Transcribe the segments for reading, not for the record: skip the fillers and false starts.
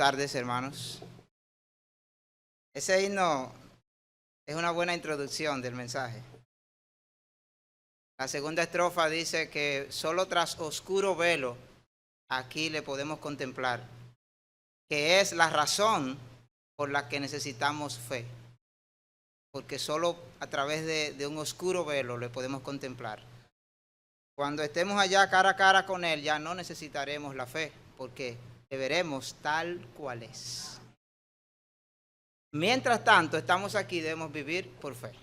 tardes, hermanos. Ese himno es una buena introducción del mensaje. La segunda estrofa dice que solo tras oscuro velo aquí le podemos contemplar, que es la razón por la que necesitamos fe, porque solo a través de un oscuro velo le podemos contemplar. Cuando estemos allá cara a cara con Él, ya no necesitaremos la fe, porque le veremos tal cual es. Mientras tanto, estamos aquí, debemos vivir por fe.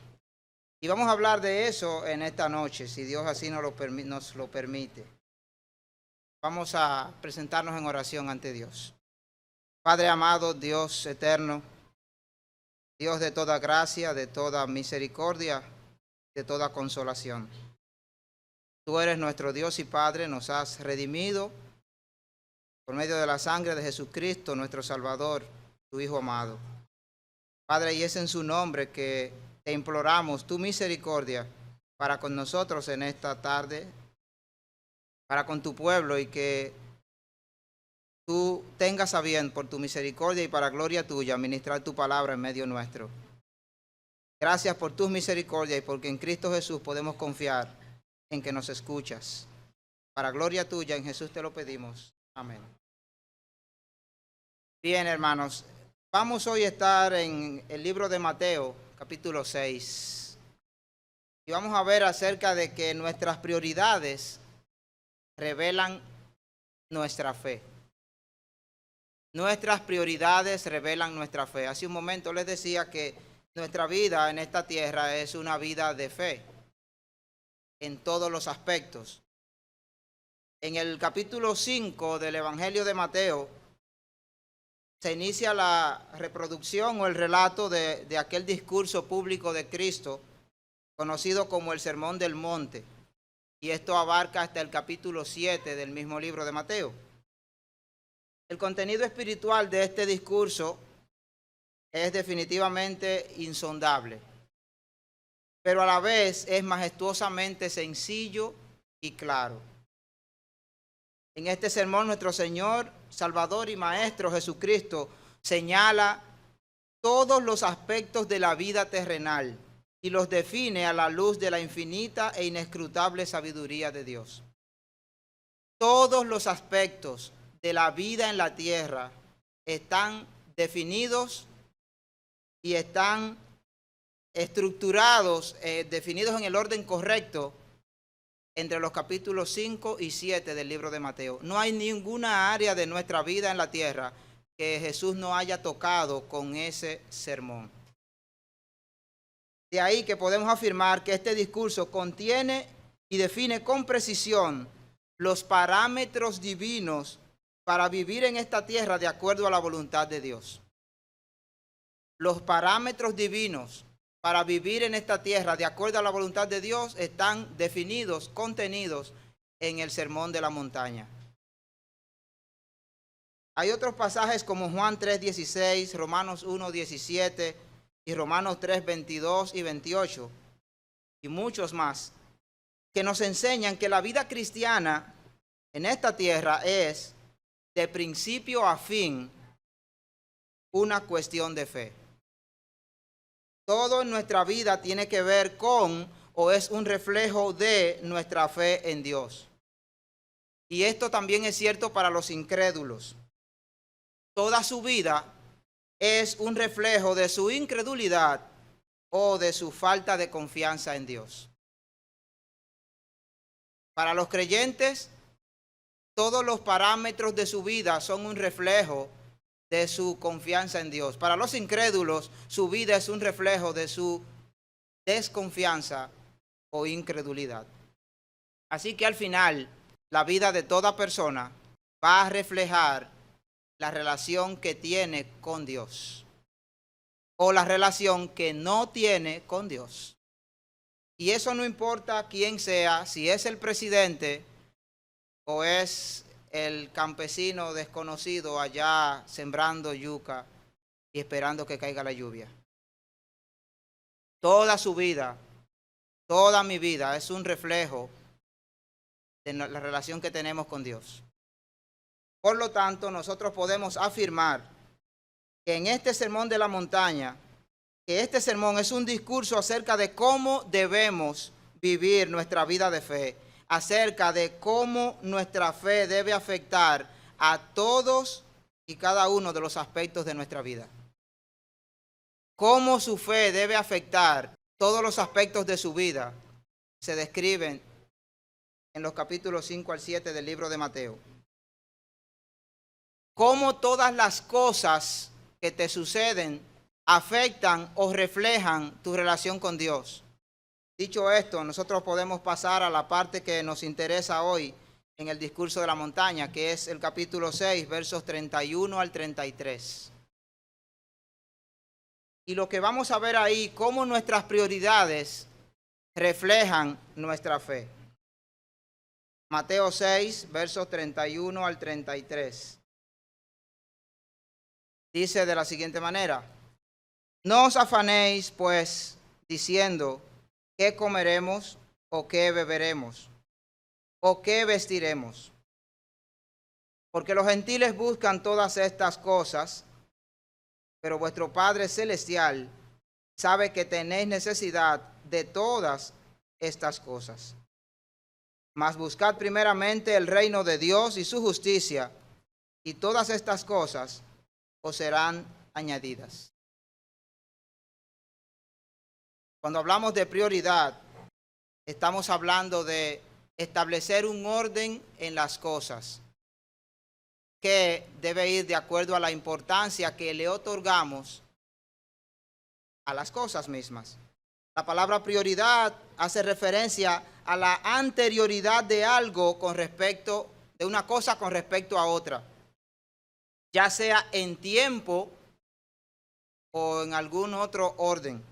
Y vamos a hablar de eso en esta noche, si Dios así nos lo permite. Vamos a presentarnos en oración ante Dios. Padre amado, Dios eterno, Dios de toda gracia, de toda misericordia, de toda consolación. Tú eres nuestro Dios y Padre, nos has redimido por medio de la sangre de Jesucristo, nuestro Salvador, tu Hijo amado. Padre, y es en su nombre que te imploramos tu misericordia para con nosotros en esta tarde, para con tu pueblo, y que tú tengas a bien por tu misericordia y para gloria tuya ministrar tu palabra en medio nuestro. Gracias por tu misericordia y porque en Cristo Jesús podemos confiar en que nos escuchas. Para gloria tuya, en Jesús te lo pedimos. Amén. Bien, hermanos, vamos hoy a estar en el libro de Mateo, capítulo 6. Y vamos a ver acerca de que nuestras prioridades revelan nuestra fe. Nuestras prioridades revelan nuestra fe. Hace un momento les decía que nuestra vida en esta tierra es una vida de fe en todos los aspectos. En el capítulo 5 del Evangelio de Mateo se inicia la reproducción o el relato de aquel discurso público de Cristo conocido como el Sermón del Monte, y esto abarca hasta el capítulo 7 del mismo libro de Mateo. El contenido espiritual de este discurso es definitivamente insondable, pero a la vez es majestuosamente sencillo y claro. En este sermón nuestro Señor, Salvador y Maestro Jesucristo señala todos los aspectos de la vida terrenal y los define a la luz de la infinita e inescrutable sabiduría de Dios. Todos los aspectos de la vida en la tierra están definidos y están estructurados, definidos en el orden correcto entre los capítulos 5 y 7 del libro de Mateo. No hay ninguna área de nuestra vida en la tierra que Jesús no haya tocado con ese sermón. De ahí que podemos afirmar que este discurso contiene y define con precisión los parámetros divinos para vivir en esta tierra de acuerdo a la voluntad de Dios. Los parámetros divinos para vivir en esta tierra de acuerdo a la voluntad de Dios están definidos, contenidos en el Sermón de la Montaña. Hay otros pasajes como Juan 3:16, Romanos 1:17 y Romanos 3:22 y 28, y muchos más, que nos enseñan que la vida cristiana en esta tierra es, de principio a fin, una cuestión de fe. Todo en nuestra vida tiene que ver con o es un reflejo de nuestra fe en Dios. Y esto también es cierto para los incrédulos. Toda su vida es un reflejo de su incredulidad o de su falta de confianza en Dios. Para los creyentes, todos los parámetros de su vida son un reflejo de su confianza en Dios. Para los incrédulos, su vida es un reflejo de su desconfianza o incredulidad. Así que al final, la vida de toda persona va a reflejar la relación que tiene con Dios o la relación que no tiene con Dios. Y eso no importa quién sea, si es el presidente o es el campesino desconocido allá sembrando yuca y esperando que caiga la lluvia. Toda su vida, toda mi vida es un reflejo de la relación que tenemos con Dios. Por lo tanto, nosotros podemos afirmar que en este sermón de la montaña, que este sermón es un discurso acerca de cómo debemos vivir nuestra vida de fe, acerca de cómo nuestra fe debe afectar a todos y cada uno de los aspectos de nuestra vida. Cómo su fe debe afectar todos los aspectos de su vida se describen en los capítulos 5 al 7 del libro de Mateo. Cómo todas las cosas que te suceden afectan o reflejan tu relación con Dios. Dicho esto, nosotros podemos pasar a la parte que nos interesa hoy en el discurso de la montaña, que es el capítulo 6, versos 31 al 33. Y lo que vamos a ver ahí, cómo nuestras prioridades reflejan nuestra fe. Mateo 6, versos 31 al 33. Dice de la siguiente manera: no os afanéis, pues, diciendo, ¿qué comeremos o qué beberemos o qué vestiremos? Porque los gentiles buscan todas estas cosas, pero vuestro Padre Celestial sabe que tenéis necesidad de todas estas cosas. Mas buscad primeramente el reino de Dios y su justicia, y todas estas cosas os serán añadidas. Cuando hablamos de prioridad, estamos hablando de establecer un orden en las cosas que debe ir de acuerdo a la importancia que le otorgamos a las cosas mismas. La palabra prioridad hace referencia a la anterioridad de algo con respecto, de una cosa con respecto a otra, ya sea en tiempo o en algún otro orden.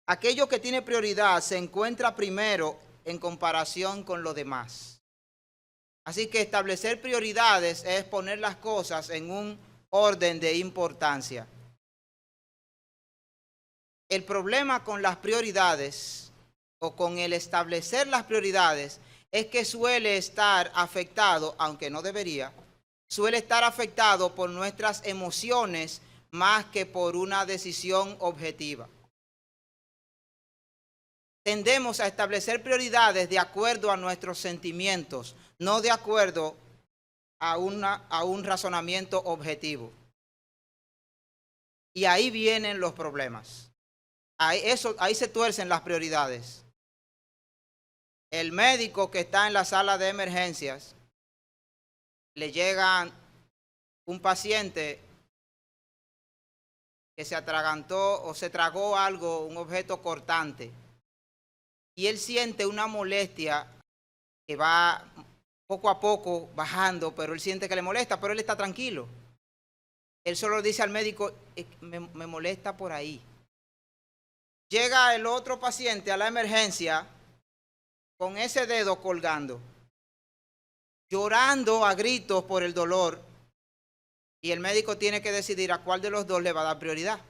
Aquello que tiene prioridad se encuentra primero en comparación con lo demás. Así que establecer prioridades es poner las cosas en un orden de importancia. El problema con las prioridades o con el establecer las prioridades es que suele estar afectado, aunque no debería, suele estar afectado por nuestras emociones más que por una decisión objetiva. Tendemos a establecer prioridades de acuerdo a nuestros sentimientos, no de acuerdo a un razonamiento objetivo. Y ahí vienen los problemas. Ahí se tuercen las prioridades. El médico que está en la sala de emergencias, le llega un paciente que se atragantó o se tragó algo, un objeto cortante, y él siente una molestia que va poco a poco bajando, pero él siente que le molesta, pero él está tranquilo. Él solo dice al médico, me molesta por ahí. Llega el otro paciente a la emergencia con ese dedo colgando, llorando a gritos por el dolor, y el médico tiene que decidir a cuál de los dos le va a dar prioridad.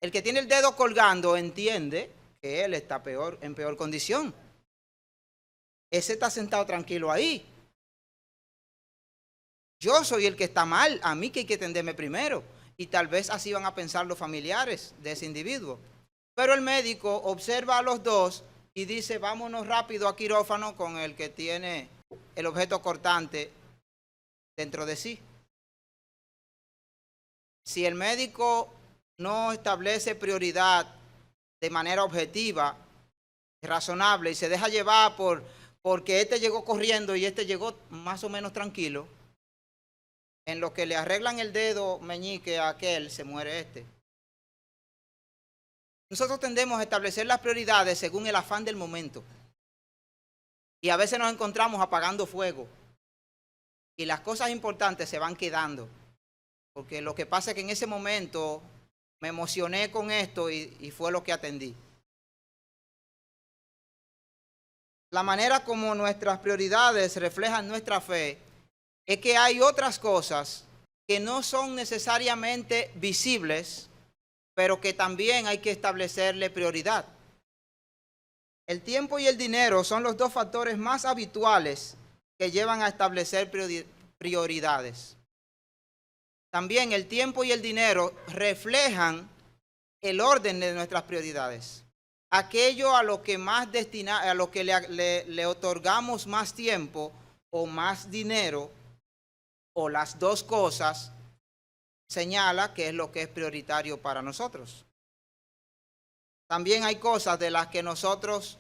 El que tiene el dedo colgando entiende que él está en peor condición. Ese está sentado tranquilo ahí. Yo soy el que está mal, a mí que hay que atenderme primero. Y tal vez así van a pensar los familiares de ese individuo. Pero el médico observa a los dos y dice, vámonos rápido a quirófano con el que tiene el objeto cortante dentro de sí. Si el médico no establece prioridad de manera objetiva, razonable, y se deja llevar porque este llegó corriendo y este llegó más o menos tranquilo, en lo que le arreglan el dedo meñique a aquel, se muere este. Nosotros tendemos a establecer las prioridades según el afán del momento. Y a veces nos encontramos apagando fuego. Y las cosas importantes se van quedando. Porque lo que pasa es que en ese momento me emocioné con esto y fue lo que atendí. La manera como nuestras prioridades reflejan nuestra fe es que hay otras cosas que no son necesariamente visibles, pero que también hay que establecerle prioridad. El tiempo y el dinero son los dos factores más habituales que llevan a establecer prioridades. También el tiempo y el dinero reflejan el orden de nuestras prioridades. Aquello a lo que más a lo que le otorgamos más tiempo o más dinero, o las dos cosas, señala que es lo que es prioritario para nosotros. También hay cosas de las que nosotros,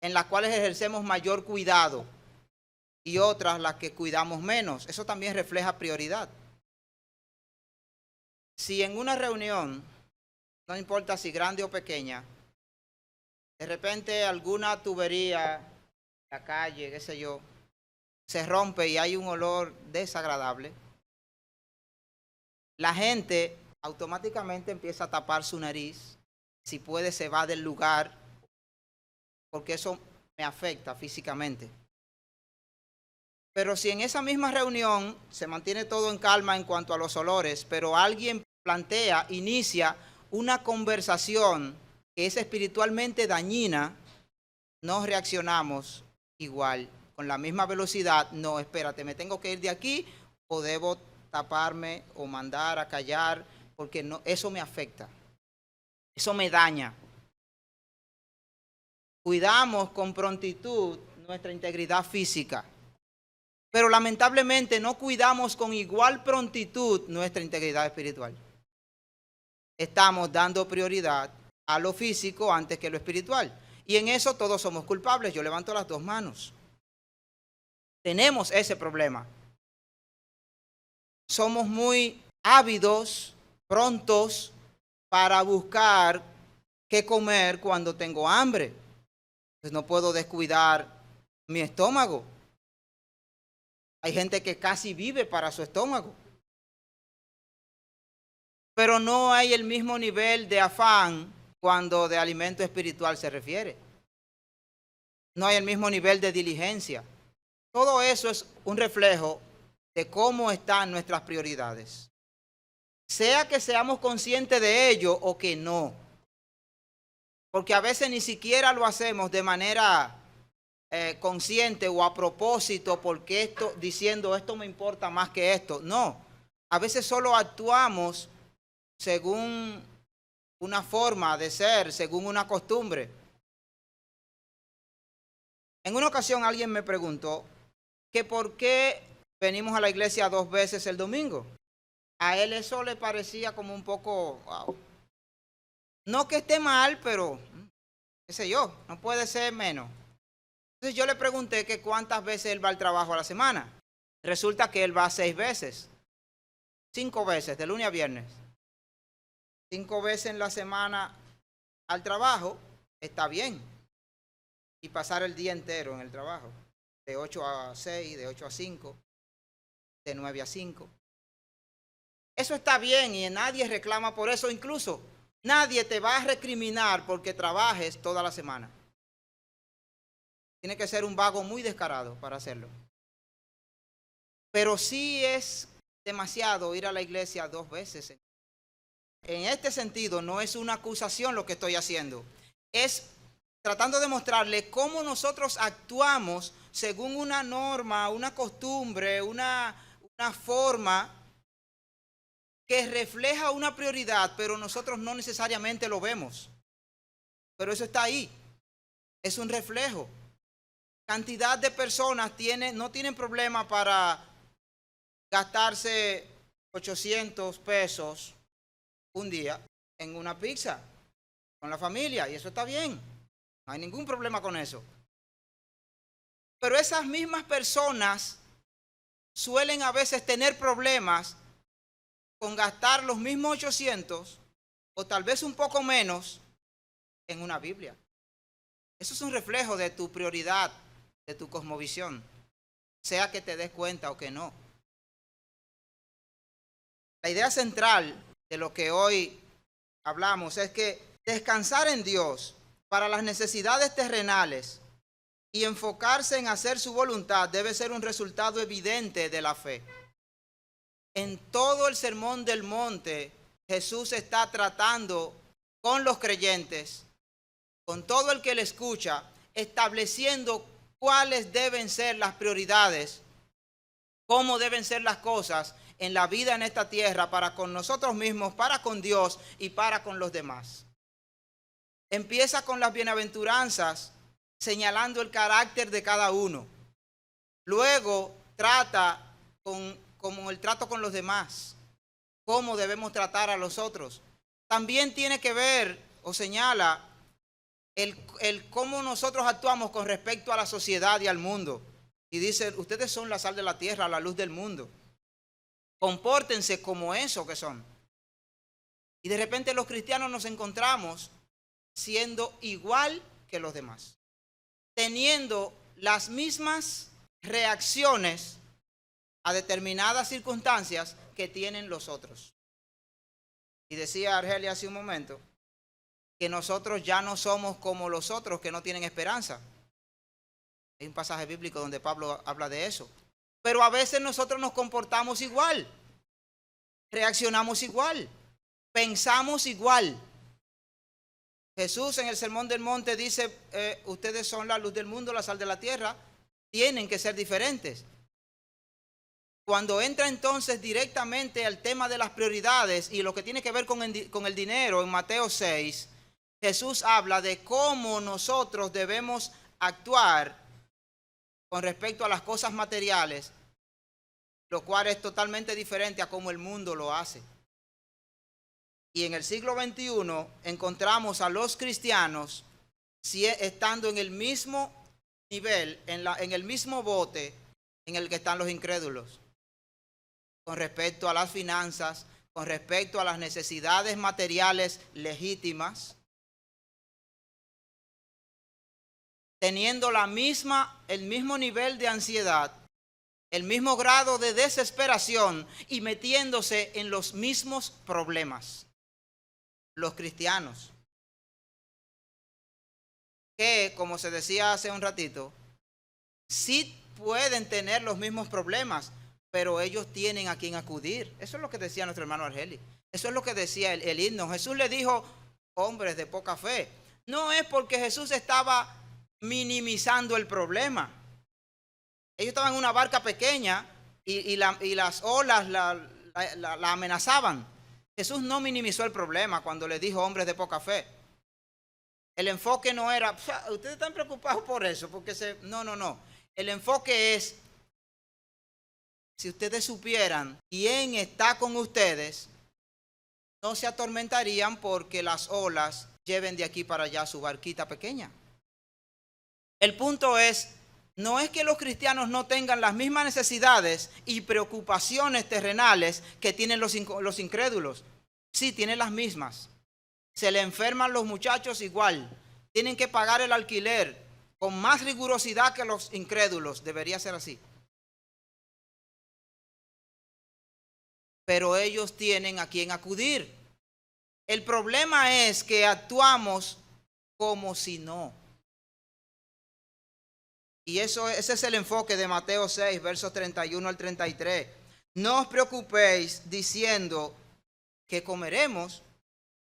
en las cuales ejercemos mayor cuidado, y otras las que cuidamos menos. Eso también refleja prioridad. Si en una reunión, no importa si grande o pequeña, de repente alguna tubería, la calle, qué sé yo, se rompe y hay un olor desagradable, la gente automáticamente empieza a tapar su nariz, si puede se va del lugar, porque eso me afecta físicamente. Pero si en esa misma reunión se mantiene todo en calma en cuanto a los olores, pero alguien inicia una conversación que es espiritualmente dañina, no reaccionamos igual, con la misma velocidad. No, espérate, me tengo que ir de aquí o debo taparme o mandar a callar, porque no, eso me afecta, eso me daña. Cuidamos con prontitud nuestra integridad física, pero lamentablemente no cuidamos con igual prontitud nuestra integridad espiritual. Estamos dando prioridad a lo físico antes que lo espiritual. Y en eso todos somos culpables. Yo levanto las dos manos. Tenemos ese problema. Somos muy ávidos, prontos para buscar qué comer cuando tengo hambre. Pues no puedo descuidar mi estómago. Hay gente que casi vive para su estómago. Pero no hay el mismo nivel de afán cuando de alimento espiritual se refiere. No hay el mismo nivel de diligencia. Todo eso es un reflejo de cómo están nuestras prioridades. Sea que seamos conscientes de ello o que no. Porque a veces ni siquiera lo hacemos de manera consciente o a propósito, porque diciendo esto me importa más que esto. No, a veces solo actuamos según una forma de ser, según una costumbre. En una ocasión alguien me preguntó que por qué venimos a la iglesia 2 veces el domingo. A él eso le parecía como un poco, wow. No que esté mal, pero qué sé yo, no puede ser menos. Entonces yo le pregunté que cuántas veces él va al trabajo a la semana. Resulta que él va 6 veces, 5 veces, de lunes a viernes. 5 veces en la semana al trabajo, está bien. Y pasar el día entero en el trabajo, de 8 a 6, de 8 a 5, de 9 a 5. Eso está bien y nadie reclama por eso. Incluso nadie te va a recriminar porque trabajes toda la semana. Tiene que ser un vago muy descarado para hacerlo. Pero sí es demasiado ir a la iglesia 2 veces. En este sentido, no es una acusación lo que estoy haciendo. Es tratando de mostrarle cómo nosotros actuamos según una norma, una costumbre, una forma que refleja una prioridad, pero nosotros no necesariamente lo vemos. Pero eso está ahí. Es un reflejo. Cantidad de personas no tienen problema para gastarse 800 pesos un día en una pizza con la familia, y eso está bien. No hay ningún problema con eso. Pero esas mismas personas suelen a veces tener problemas con gastar los mismos 800 o tal vez un poco menos en una Biblia. Eso es un reflejo de tu prioridad, de tu cosmovisión, sea que te des cuenta o que no. La idea central de lo que hoy hablamos es que descansar en Dios para las necesidades terrenales y enfocarse en hacer su voluntad debe ser un resultado evidente de la fe. En todo el Sermón del Monte, Jesús está tratando con los creyentes, con todo el que le escucha, estableciendo cuáles deben ser las prioridades, cómo deben ser las cosas en la vida en esta tierra para con nosotros mismos, para con Dios y para con los demás. Empieza con las bienaventuranzas, señalando el carácter de cada uno. Luego trata como el trato con los demás, cómo debemos tratar a los otros. También tiene que ver o señala el cómo nosotros actuamos con respecto a la sociedad y al mundo. Y dice, ustedes son la sal de la tierra, la luz del mundo. Compórtense como eso que son. Y de repente los cristianos nos encontramos siendo igual que los demás, teniendo las mismas reacciones a determinadas circunstancias que tienen los otros. Y decía Argelia hace un momento que nosotros ya no somos como los otros que no tienen esperanza. Hay un pasaje bíblico donde Pablo habla de eso. Pero a veces nosotros nos comportamos igual, reaccionamos igual, pensamos igual. Jesús en el Sermón del Monte dice, ustedes son la luz del mundo, la sal de la tierra, tienen que ser diferentes. Cuando entra entonces directamente al tema de las prioridades y lo que tiene que ver con el dinero en Mateo 6, Jesús habla de cómo nosotros debemos actuar con respecto a las cosas materiales, lo cual es totalmente diferente a cómo el mundo lo hace. Y en el siglo XXI encontramos a los cristianos estando en el mismo nivel, en el mismo bote en el que están los incrédulos, con respecto a las finanzas, con respecto a las necesidades materiales legítimas, teniendo el mismo nivel de ansiedad, el mismo grado de desesperación y metiéndose en los mismos problemas. Los cristianos, que como se decía hace un ratito, sí pueden tener los mismos problemas, pero ellos tienen a quien acudir. Eso es lo que decía nuestro hermano Argeli. Eso es lo que decía el himno. Jesús le dijo, hombres de poca fe. No es porque Jesús estaba minimizando el problema. Ellos estaban en una barca pequeña y las olas la amenazaban. Jesús no minimizó el problema cuando le dijo hombres de poca fe. El enfoque no era, ustedes están preocupados por eso, porque no. El enfoque es, si ustedes supieran quién está con ustedes, no se atormentarían porque las olas lleven de aquí para allá su barquita pequeña. El punto es, no es que los cristianos no tengan las mismas necesidades y preocupaciones terrenales que tienen los incrédulos. Sí, tienen las mismas. Se le enferman los muchachos igual. Tienen que pagar el alquiler con más rigurosidad que los incrédulos. Debería ser así. Pero ellos tienen a quien acudir. El problema es que actuamos como si no. Y ese es el enfoque de Mateo 6, versos 31 al 33. No os preocupéis diciendo que comeremos,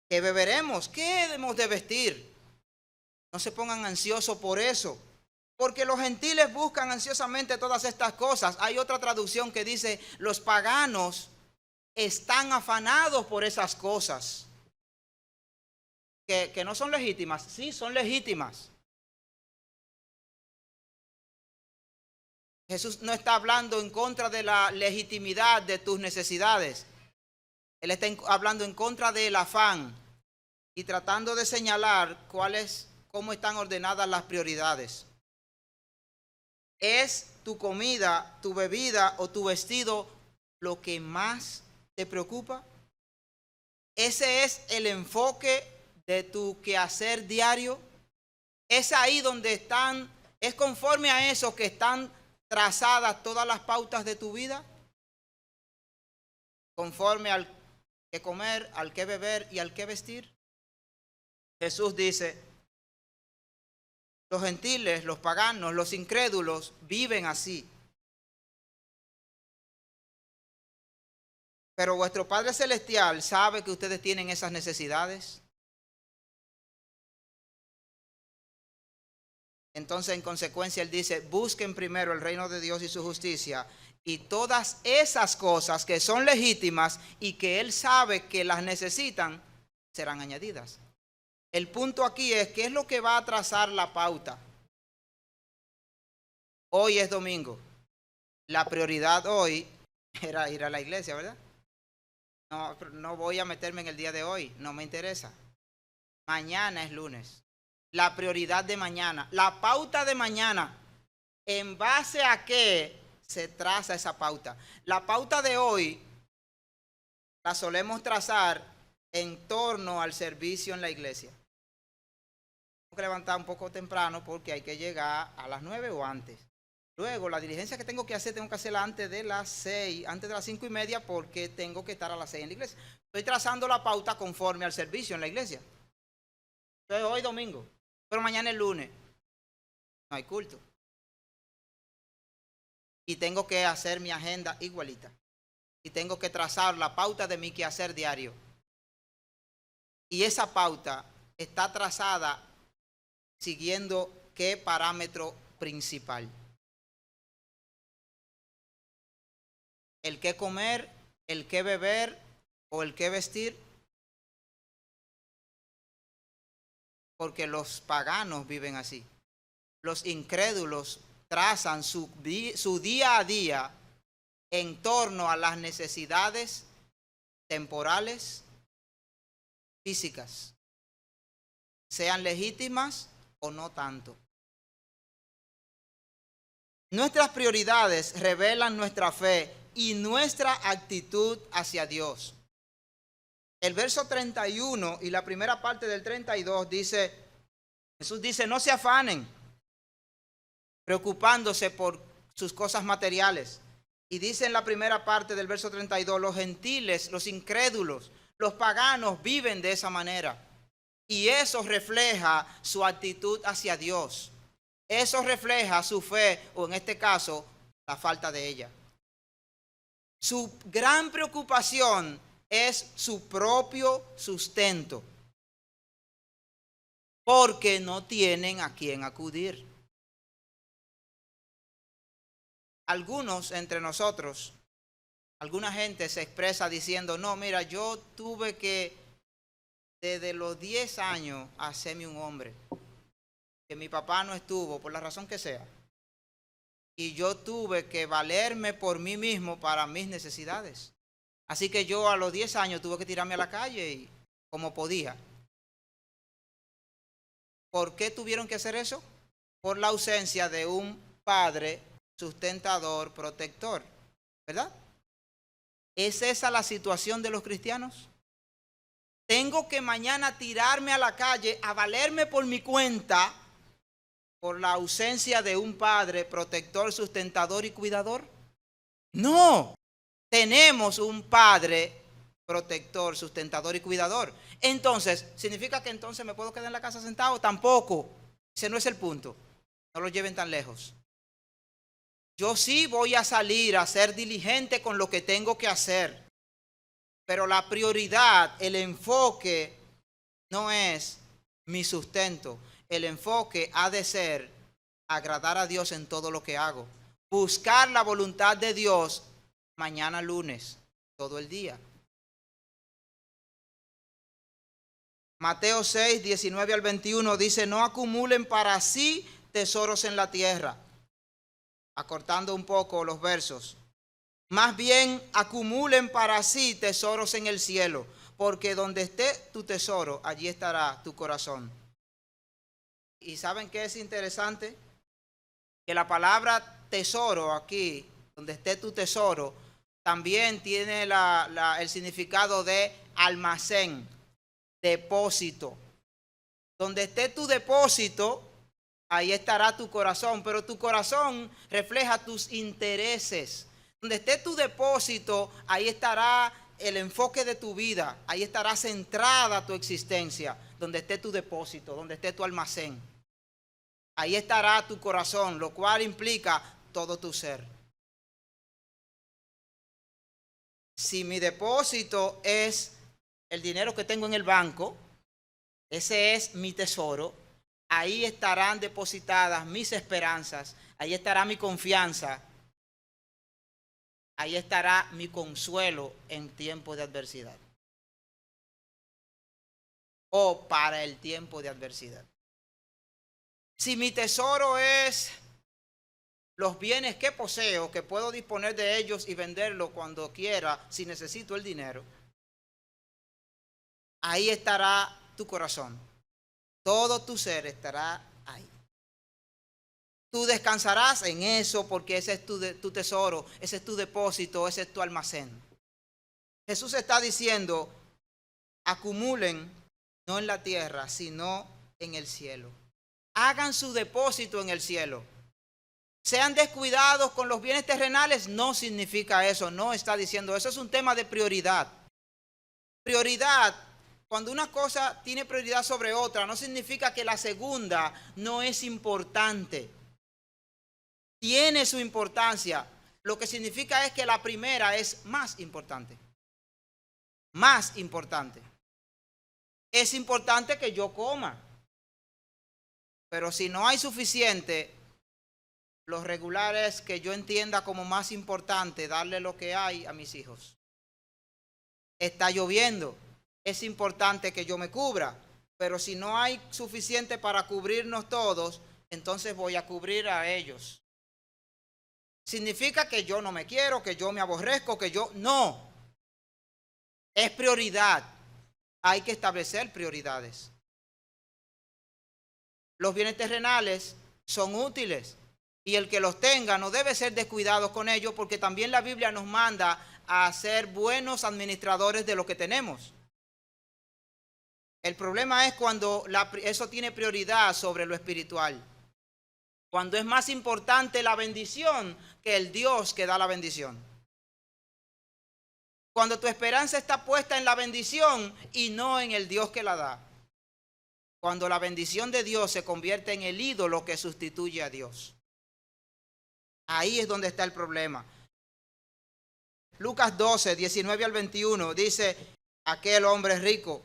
que beberemos, qué hemos de vestir. No se pongan ansiosos por eso, porque los gentiles buscan ansiosamente todas estas cosas. Hay otra traducción que dice, los paganos están afanados por esas cosas. Que no son legítimas, sí son legítimas. Jesús no está hablando en contra de la legitimidad de tus necesidades. Él está hablando en contra del afán y tratando de señalar cómo están ordenadas las prioridades. ¿Es tu comida, tu bebida o tu vestido lo que más te preocupa? ¿Ese es el enfoque de tu quehacer diario? ¿Es ahí donde es conforme a eso que están trazadas todas las pautas de tu vida? Conforme al que comer, al que beber y al que vestir. Jesús dice, los gentiles, los paganos, los incrédulos viven así. Pero vuestro Padre Celestial sabe que ustedes tienen esas necesidades. Entonces, en consecuencia, Él dice, busquen primero el reino de Dios y su justicia, Y todas esas cosas que son legítimas y que Él sabe que las necesitan, serán añadidas. El punto aquí es, ¿qué es lo que va a trazar la pauta? Hoy es domingo. La prioridad hoy era ir a la iglesia, ¿verdad? No voy a meterme en el día de hoy, no me interesa. Mañana es lunes. La prioridad de mañana, la pauta de mañana, ¿en base a qué se traza esa pauta? La pauta de hoy la solemos trazar en torno al servicio en la iglesia. Tengo que levantar un poco temprano porque hay que llegar a las 9 o antes. Luego, la diligencia que tengo que hacerla antes de las 6, antes de las 5:30, porque tengo que estar a las 6 en la iglesia. Estoy trazando la pauta conforme al servicio en la iglesia. Entonces, hoy domingo, pero mañana es lunes. No hay culto. Y tengo que hacer mi agenda igualita. Y tengo que trazar la pauta de mi quehacer diario. Y esa pauta está trazada siguiendo qué parámetro principal. El qué comer, el qué beber o el qué vestir. Porque los paganos viven así. Los incrédulos trazan su día a día en torno a las necesidades temporales, físicas, sean legítimas o no tanto. Nuestras prioridades revelan nuestra fe y nuestra actitud hacia Dios. El verso 31 y la primera parte del 32 dice, Jesús dice, no se afanen, preocupándose por sus cosas materiales. Y dice en la primera parte del verso 32, los gentiles, los incrédulos, los paganos viven de esa manera. Y eso refleja su actitud hacia Dios. Eso refleja su fe, o en este caso, la falta de ella. Su gran preocupación es su propio sustento, porque no tienen a quién acudir. Algunos entre nosotros, alguna gente se expresa diciendo, no, mira, yo tuve que desde los 10 años hacerme un hombre, que mi papá no estuvo, por la razón que sea, y yo tuve que valerme por mí mismo para mis necesidades. Así que yo a los 10 años tuve que tirarme a la calle y, como podía. ¿Por qué tuvieron que hacer eso? Por la ausencia de un padre sustentador, protector, ¿verdad? ¿Es esa la situación de los cristianos? Tengo que mañana tirarme a la calle a valerme por mi cuenta por la ausencia de un padre protector, sustentador y cuidador. No, tenemos un padre protector, sustentador y cuidador. Entonces, ¿significa que entonces me puedo quedar en la casa sentado? Tampoco. Ese no es el punto. No lo lleven tan lejos. Yo sí voy a salir a ser diligente con lo que tengo que hacer. Pero la prioridad, el enfoque, no es mi sustento. El enfoque ha de ser agradar a Dios en todo lo que hago. Buscar la voluntad de Dios mañana lunes, todo el día. Mateo 6, 19 al 21 dice, no acumulen para sí tesoros en la tierra. Acortando un poco los versos. Más bien acumulen para sí tesoros en el cielo, porque donde esté tu tesoro, allí estará tu corazón. ¿Y saben qué es interesante? Que la palabra tesoro aquí, donde esté tu tesoro, también tiene el significado de almacén, depósito. Donde esté tu depósito, ahí estará tu corazón, pero tu corazón refleja tus intereses. Donde esté tu depósito, ahí estará el enfoque de tu vida, ahí estará centrada tu existencia. Donde esté tu depósito, donde esté tu almacén, ahí estará tu corazón, lo cual implica todo tu ser. Si mi depósito es el dinero que tengo en el banco, ese es mi tesoro, ahí estarán depositadas mis esperanzas, ahí estará mi confianza. Ahí estará mi consuelo en tiempo de adversidad. O para el tiempo de adversidad. Si mi tesoro es los bienes que poseo, que puedo disponer de ellos y venderlos cuando quiera, si necesito el dinero, ahí estará tu corazón. Todo tu ser estará ahí. Tú descansarás en eso porque ese es tu tesoro, ese es tu depósito, ese es tu almacén. Jesús está diciendo, acumulen no en la tierra, sino en el cielo. Hagan su depósito en el cielo. Sean descuidados con los bienes terrenales, no significa eso, no está diciendo eso, es un tema de prioridad. Prioridad, cuando una cosa tiene prioridad sobre otra, no significa que la segunda no es importante. Tiene su importancia, lo que significa es que la primera es más importante. Más importante. Es importante que yo coma, pero si no hay suficiente, lo regular es que yo entienda como más importante darle lo que hay a mis hijos. Está lloviendo, es importante que yo me cubra, pero si no hay suficiente para cubrirnos todos, entonces voy a cubrir a ellos. ¿Significa que yo no me quiero, que yo me aborrezco, que yo...? No. Es prioridad. Hay que establecer prioridades. Los bienes terrenales son útiles y el que los tenga no debe ser descuidado con ellos porque también la Biblia nos manda a ser buenos administradores de lo que tenemos. El problema es cuando eso tiene prioridad sobre lo espiritual. Cuando es más importante la bendición que el Dios que da la bendición. Cuando tu esperanza está puesta en la bendición y no en el Dios que la da. Cuando la bendición de Dios se convierte en el ídolo que sustituye a Dios. Ahí es donde está el problema. Lucas 12, 19 al 21 dice, aquel hombre rico,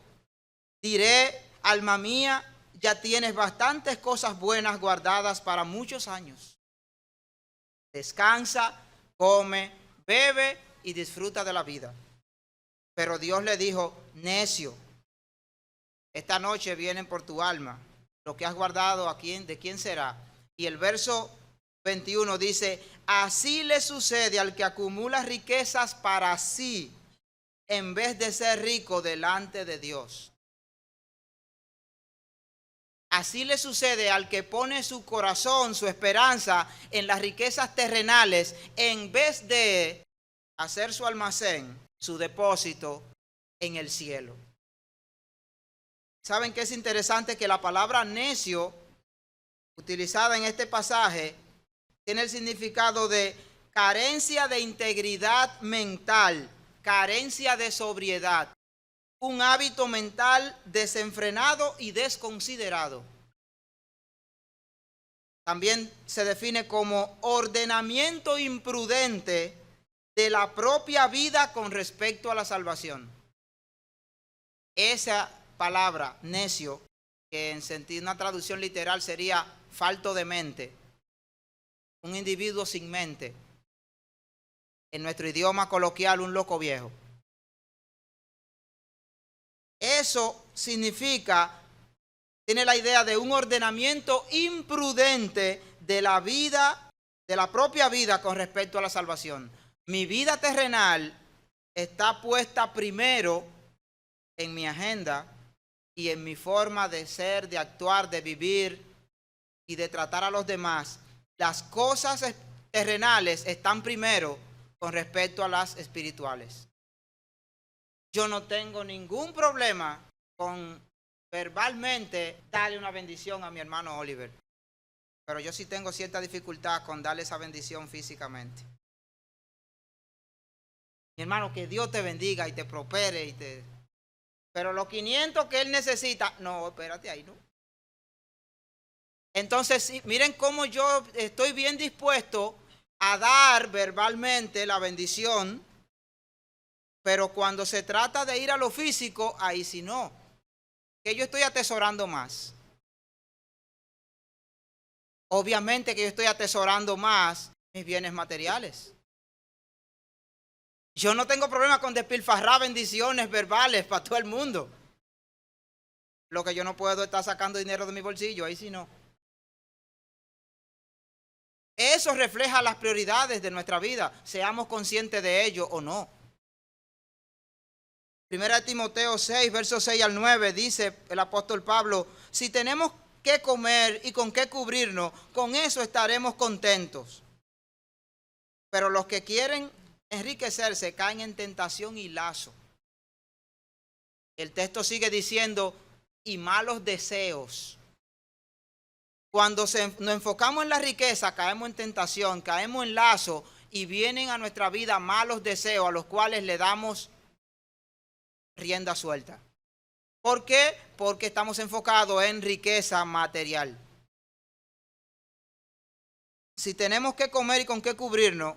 diré, alma mía, ya tienes bastantes cosas buenas guardadas para muchos años. Descansa, come, bebe y disfruta de la vida. Pero Dios le dijo, necio, esta noche vienen por tu alma. Lo que has guardado, ¿de quién será? Y el verso 21 dice, así le sucede al que acumula riquezas para sí, en vez de ser rico delante de Dios. Así le sucede al que pone su corazón, su esperanza en las riquezas terrenales, en vez de hacer su almacén, su depósito en el cielo. ¿Saben qué es interesante? Que la palabra necio, utilizada en este pasaje, tiene el significado de carencia de integridad mental, carencia de sobriedad, un hábito mental desenfrenado y desconsiderado. También se define como ordenamiento imprudente de la propia vida con respecto a la salvación. Esa palabra, necio, que en sentido, una traducción literal sería falto de mente, un individuo sin mente, en nuestro idioma coloquial, un loco viejo. Eso significa, tiene la idea de un ordenamiento imprudente de la vida, de la propia vida con respecto a la salvación. Mi vida terrenal está puesta primero en mi agenda y en mi forma de ser, de actuar, de vivir y de tratar a los demás. Las cosas terrenales están primero con respecto a las espirituales. Yo no tengo ningún problema con verbalmente darle una bendición a mi hermano Oliver, pero yo sí tengo cierta dificultad con darle esa bendición físicamente. Mi hermano, que Dios te bendiga y te prospere pero los 500 que él necesita, no, espérate ahí, ¿no? Entonces, sí, miren cómo yo estoy bien dispuesto a dar verbalmente la bendición, pero cuando se trata de ir a lo físico, ahí sí no. Que yo estoy atesorando más. Obviamente que yo estoy atesorando más mis bienes materiales. Yo no tengo problema con despilfarrar bendiciones verbales para todo el mundo. Lo que yo no puedo es estar sacando dinero de mi bolsillo, ahí sí no. Eso refleja las prioridades de nuestra vida, seamos conscientes de ello o no. Primera de Timoteo 6, versos 6 al 9, dice el apóstol Pablo, si tenemos que comer y con qué cubrirnos, con eso estaremos contentos. Pero los que quieren enriquecerse caen en tentación y lazo. El texto sigue diciendo, y malos deseos. Cuando nos enfocamos en la riqueza, caemos en tentación, caemos en lazo y vienen a nuestra vida malos deseos a los cuales le damos rienda suelta. ¿Por qué? Porque estamos enfocados en riqueza material. Si tenemos que comer y con qué cubrirnos,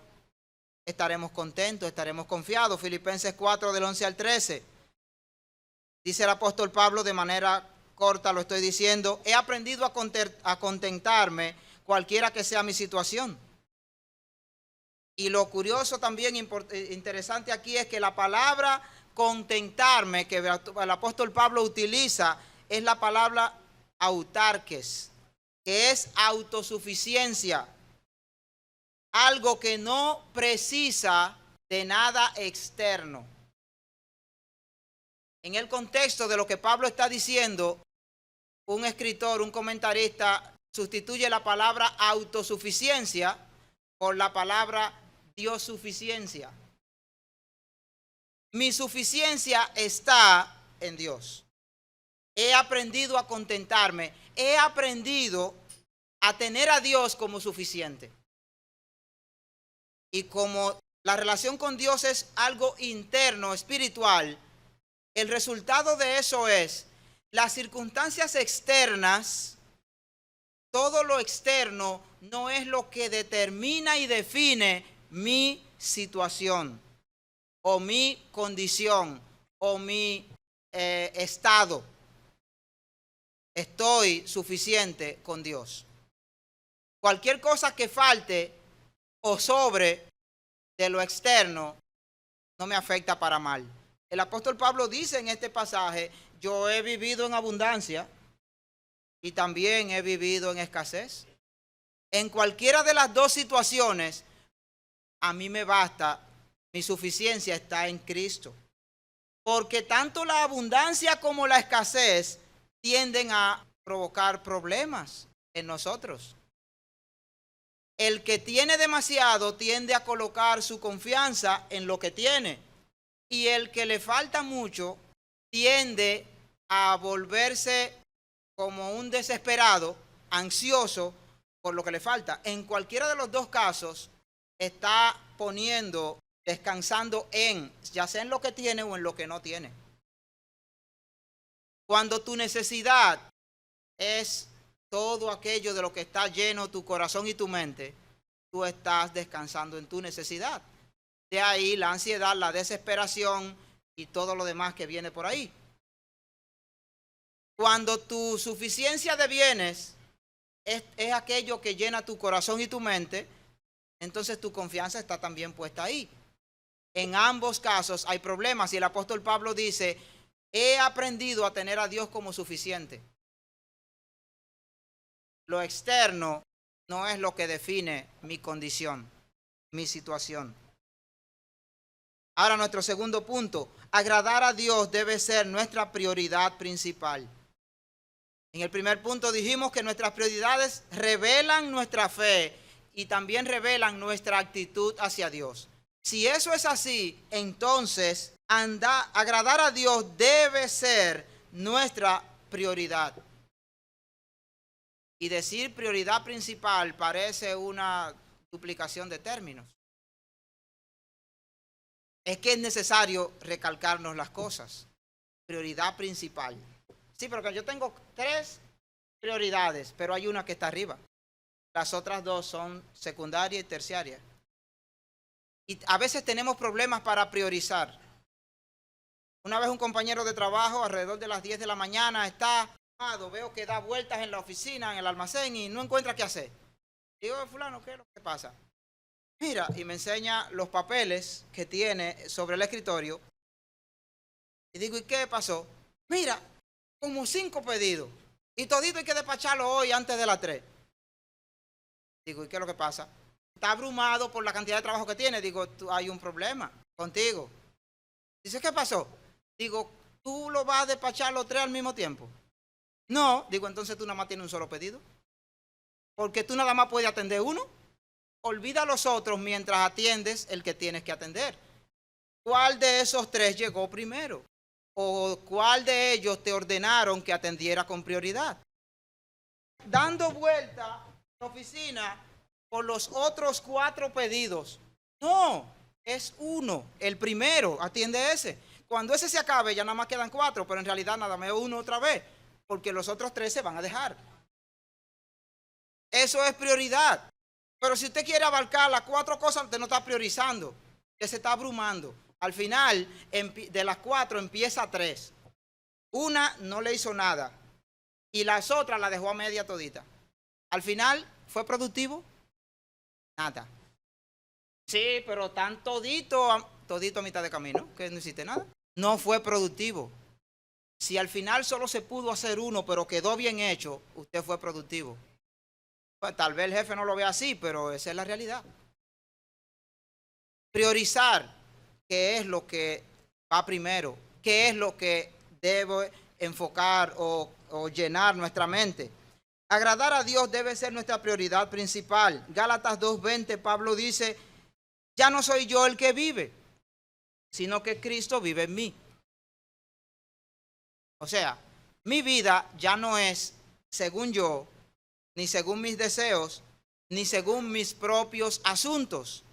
estaremos contentos, estaremos confiados. Filipenses 4 del 11 al 13. Dice el apóstol Pablo de manera corta, lo estoy diciendo, he aprendido a contentarme cualquiera que sea mi situación. Y lo curioso también, interesante aquí es que la palabra contentarme que el apóstol Pablo utiliza es la palabra autarques, que es autosuficiencia, algo que no precisa de nada externo. En el contexto de lo que Pablo está diciendo, un escritor, un comentarista, sustituye la palabra autosuficiencia por la palabra Dios-suficiencia. Mi suficiencia está en Dios. He aprendido a contentarme. He aprendido a tener a Dios como suficiente. Y como la relación con Dios es algo interno, espiritual, el resultado de eso es las circunstancias externas, todo lo externo no es lo que determina y define mi situación o mi condición o mi estado. Estoy suficiente con Dios. Cualquier cosa que falte o sobre de lo externo no me afecta para mal. El apóstol Pablo dice en este pasaje, yo he vivido en abundancia y también he vivido en escasez. En cualquiera de las dos situaciones, a mí me basta, mi suficiencia está en Cristo. Porque tanto la abundancia como la escasez tienden a provocar problemas en nosotros. El que tiene demasiado tiende a colocar su confianza en lo que tiene. Y el que le falta mucho tiende a volverse como un desesperado, ansioso por lo que le falta. En cualquiera de los dos casos está poniendo, descansando en, ya sea en lo que tiene o en lo que no tiene. Cuando tu necesidad es todo aquello de lo que está lleno tu corazón y tu mente, tú estás descansando en tu necesidad. De ahí la ansiedad, la desesperación y todo lo demás que viene por ahí. Cuando tu suficiencia de bienes es aquello que llena tu corazón y tu mente, entonces tu confianza está también puesta ahí. En ambos casos hay problemas y el apóstol Pablo dice, he aprendido a tener a Dios como suficiente. Lo externo no es lo que define mi condición, mi situación. Ahora nuestro segundo punto, agradar a Dios debe ser nuestra prioridad principal. En el primer punto dijimos que nuestras prioridades revelan nuestra fe y también revelan nuestra actitud hacia Dios. Si eso es así, entonces agradar a Dios debe ser nuestra prioridad. Y decir prioridad principal parece una duplicación de términos. Es que es necesario recalcarnos las cosas. Prioridad principal. Sí, porque yo tengo 3 prioridades, pero hay una que está arriba. Las otras 2 son secundaria y terciaria. Y a veces tenemos problemas para priorizar. Una vez un compañero de trabajo, alrededor de las 10 de la mañana, veo que da vueltas en la oficina, en el almacén, y no encuentra qué hacer. Digo, fulano, ¿qué es lo que pasa? mira, y me enseña los papeles que tiene sobre el escritorio. Y digo, ¿y qué pasó? Mira, como 5 pedidos. Y todito hay que despacharlo hoy antes de las 3. Digo, ¿y qué es lo que pasa? Está abrumado por la cantidad de trabajo que tiene. Digo, hay un problema contigo. Dice, ¿qué pasó? Digo, ¿tú lo vas a despachar los 3 al mismo tiempo? No. Digo, entonces tú nada más tienes un solo pedido. Porque tú nada más puedes atender uno. Olvida a los otros mientras atiendes el que tienes que atender. ¿Cuál de esos 3 llegó primero? ¿O cuál de ellos te ordenaron que atendiera con prioridad? Dando vuelta a la oficina por los otros 4 pedidos. No, es uno, el primero, atiende ese. Cuando ese se acabe ya nada más quedan 4, pero en realidad nada más uno otra vez, porque los otros 3 se van a dejar. Eso es prioridad. Pero si usted quiere abarcar las 4 cosas, usted no está priorizando, usted se está abrumando. Al final, de las 4 empieza 3. Una no le hizo nada y las otras la dejó a media todita. Al final, ¿fue productivo? Nada. Sí, pero tan todito a mitad de camino, que no hiciste nada. No fue productivo. Si al final solo se pudo hacer uno, pero quedó bien hecho, usted fue productivo. Pues tal vez el jefe no lo vea así, pero esa es la realidad. Priorizar qué es lo que va primero, qué es lo que debe enfocar o llenar nuestra mente. Agradar a Dios debe ser nuestra prioridad principal. Gálatas 2:20, Pablo dice, ya no soy yo el que vive, sino que Cristo vive en mí. O sea, mi vida ya no es según yo, ni según mis deseos, ni según mis propios asuntos.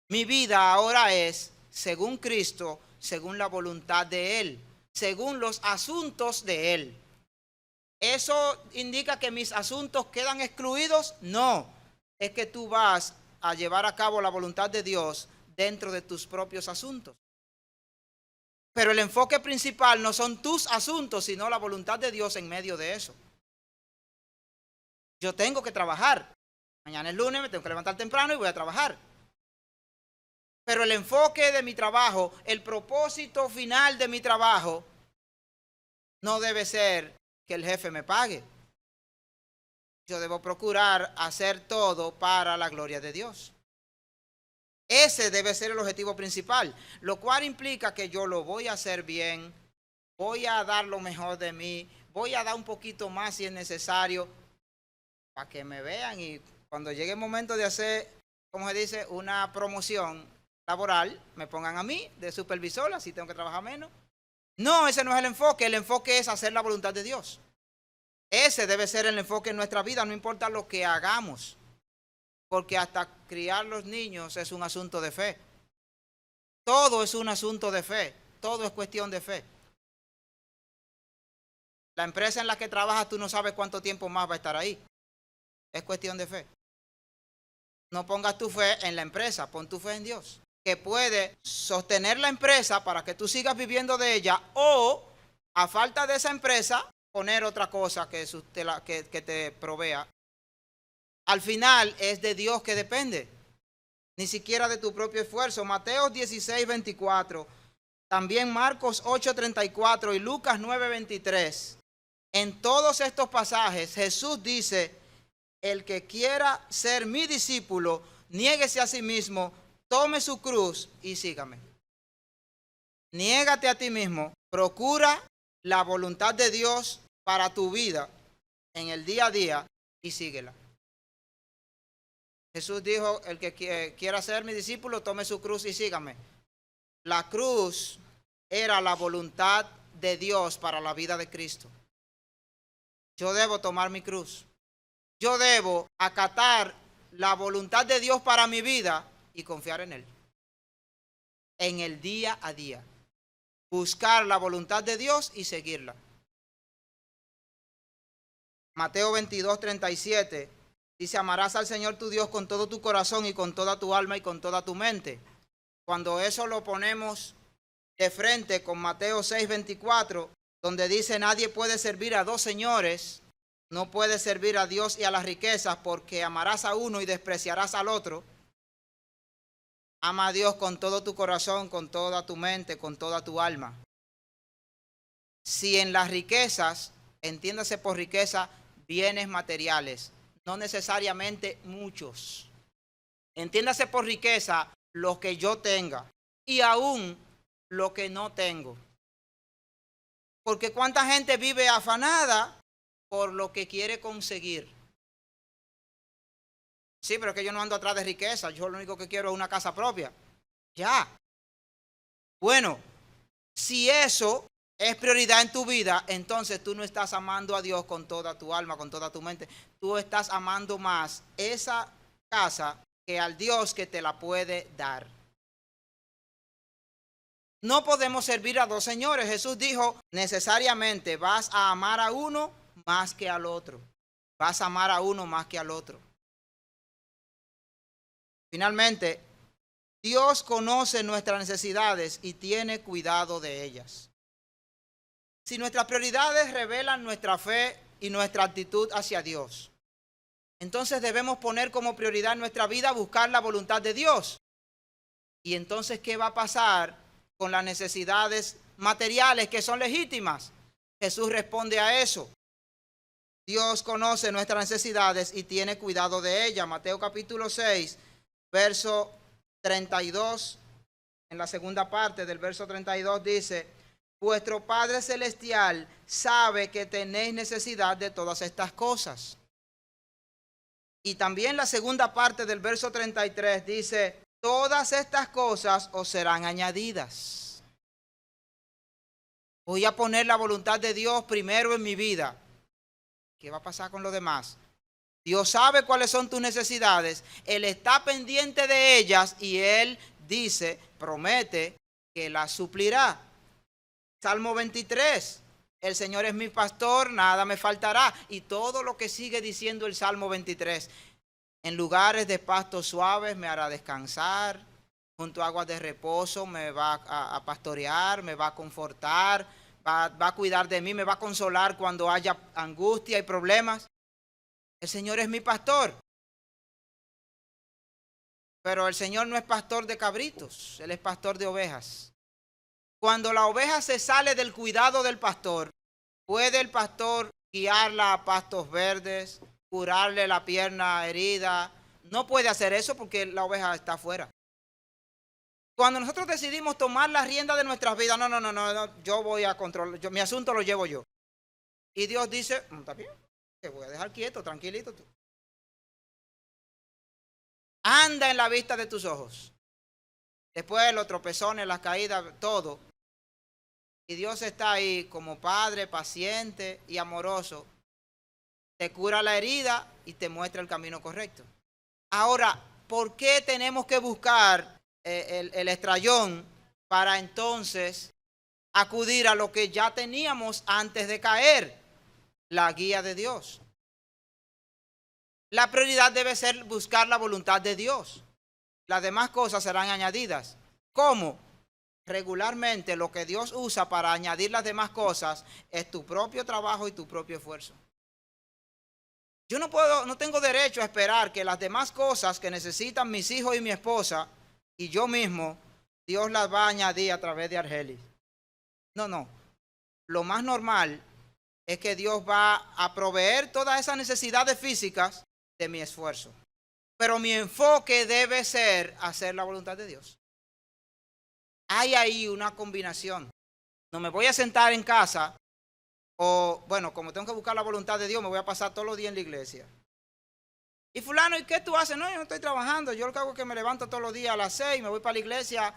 Mi vida ahora es según Cristo, según la voluntad de Él, según los asuntos de Él. ¿Eso indica que mis asuntos quedan excluidos? No, es que tú vas a llevar a cabo la voluntad de Dios dentro de tus propios asuntos. Pero el enfoque principal no son tus asuntos, sino la voluntad de Dios en medio de eso. Yo tengo que trabajar. Mañana es lunes, me tengo que levantar temprano y voy a trabajar. Pero el enfoque de mi trabajo, el propósito final de mi trabajo, no debe ser que el jefe me pague. Yo debo procurar hacer todo para la gloria de Dios. Ese debe ser el objetivo principal, lo cual implica que yo lo voy a hacer bien, voy a dar lo mejor de mí, voy a dar un poquito más si es necesario, para que me vean y cuando llegue el momento de hacer, como se dice, una promoción laboral, me pongan a mí de supervisor, así tengo que trabajar menos. No, ese no es el enfoque es hacer la voluntad de Dios. Ese debe ser el enfoque en nuestra vida, no importa lo que hagamos, porque hasta criar los niños es un asunto de fe. Todo es un asunto de fe, todo es cuestión de fe. La empresa en la que trabajas, tú no sabes cuánto tiempo más va a estar ahí. Es cuestión de fe. No pongas tu fe en la empresa, pon tu fe en Dios, que puede sostener la empresa para que tú sigas viviendo de ella o, a falta de esa empresa, poner otra cosa que te provea. Al final es de Dios que depende, ni siquiera de tu propio esfuerzo. Mateo 16:24, también Marcos 8:34 y Lucas 9:23. En todos estos pasajes Jesús dice, el que quiera ser mi discípulo, niéguese a sí mismo, tome su cruz y sígame. Niégate a ti mismo, procura la voluntad de Dios para tu vida en el día a día y síguela. Jesús dijo, el que quiera ser mi discípulo, tome su cruz y sígame. La cruz era la voluntad de Dios para la vida de Cristo. Yo debo tomar mi cruz. Yo debo acatar la voluntad de Dios para mi vida y confiar en Él. En el día a día. Buscar la voluntad de Dios y seguirla. Mateo 22:37 dice, amarás al Señor tu Dios con todo tu corazón y con toda tu alma y con toda tu mente. Cuando eso lo ponemos de frente con Mateo 6:24, donde dice, nadie puede servir a 2 señores, no puede servir a Dios y a las riquezas, porque amarás a uno y despreciarás al otro. Ama a Dios con todo tu corazón, con toda tu mente, con toda tu alma. Si en las riquezas, entiéndase por riqueza, bienes materiales, no necesariamente muchos. Entiéndase por riqueza lo que yo tenga y aún lo que no tengo. Porque cuánta gente vive afanada por lo que quiere conseguir. Sí, pero es que yo no ando atrás de riqueza, yo lo único que quiero es una casa propia. Ya. Bueno, si eso es prioridad en tu vida, entonces tú no estás amando a Dios con toda tu alma, con toda tu mente. Tú estás amando más esa casa que al Dios que te la puede dar. No podemos servir a dos señores. Jesús dijo, necesariamente vas a amar a uno más que al otro. Vas a amar a uno más que al otro. Finalmente, Dios conoce nuestras necesidades y tiene cuidado de ellas. Si nuestras prioridades revelan nuestra fe y nuestra actitud hacia Dios, entonces debemos poner como prioridad en nuestra vida buscar la voluntad de Dios. Y entonces, ¿qué va a pasar con las necesidades materiales que son legítimas? Jesús responde a eso. Dios conoce nuestras necesidades y tiene cuidado de ellas. Mateo capítulo 6, verso 32, en la segunda parte del verso 32 dice, vuestro Padre Celestial sabe que tenéis necesidad de todas estas cosas. Y también la segunda parte del verso 33 dice, todas estas cosas os serán añadidas. Voy a poner la voluntad de Dios primero en mi vida. ¿Qué va a pasar con los demás? Dios sabe cuáles son tus necesidades. Él está pendiente de ellas y Él dice, promete que las suplirá. Salmo 23. El Señor es mi pastor, nada me faltará. Y todo lo que sigue diciendo el Salmo 23. En lugares de pastos suaves me hará descansar. Junto a aguas de reposo me va a pastorear, me va a confortar, va a cuidar de mí, me va a consolar cuando haya angustia y problemas. El Señor es mi pastor. Pero el Señor no es pastor de cabritos, Él es pastor de ovejas. Cuando la oveja se sale del cuidado del pastor, ¿puede el pastor guiarla a pastos verdes, curarle la pierna herida? No puede hacer eso porque la oveja está afuera. Cuando nosotros decidimos tomar la rienda de nuestras vidas, no, yo voy a controlar, mi asunto lo llevo yo. Y Dios dice, está bien, te voy a dejar quieto, tranquilito tú. Anda en la vista de tus ojos. Después los tropezones, las caídas, todo. Y Dios está ahí como Padre, paciente y amoroso. Te cura la herida y te muestra el camino correcto. Ahora, ¿por qué tenemos que buscar el estrellón para entonces acudir a lo que ya teníamos antes de caer? La guía de Dios. La prioridad debe ser buscar la voluntad de Dios. Las demás cosas serán añadidas. ¿Cómo? Regularmente lo que Dios usa para añadir las demás cosas es tu propio trabajo y tu propio esfuerzo. Yo no tengo derecho a esperar que las demás cosas que necesitan mis hijos y mi esposa y yo mismo, Dios las va a añadir a través de Argelis. No. Lo más normal es que Dios va a proveer todas esas necesidades físicas de mi esfuerzo. Pero mi enfoque debe ser hacer la voluntad de Dios. Hay ahí una combinación. No me voy a sentar en casa o, bueno, como tengo que buscar la voluntad de Dios, me voy a pasar todos los días en la iglesia. Y fulano, ¿y qué tú haces? No, yo no estoy trabajando. Yo lo que hago es que me levanto todos los días a las 6, me voy para la iglesia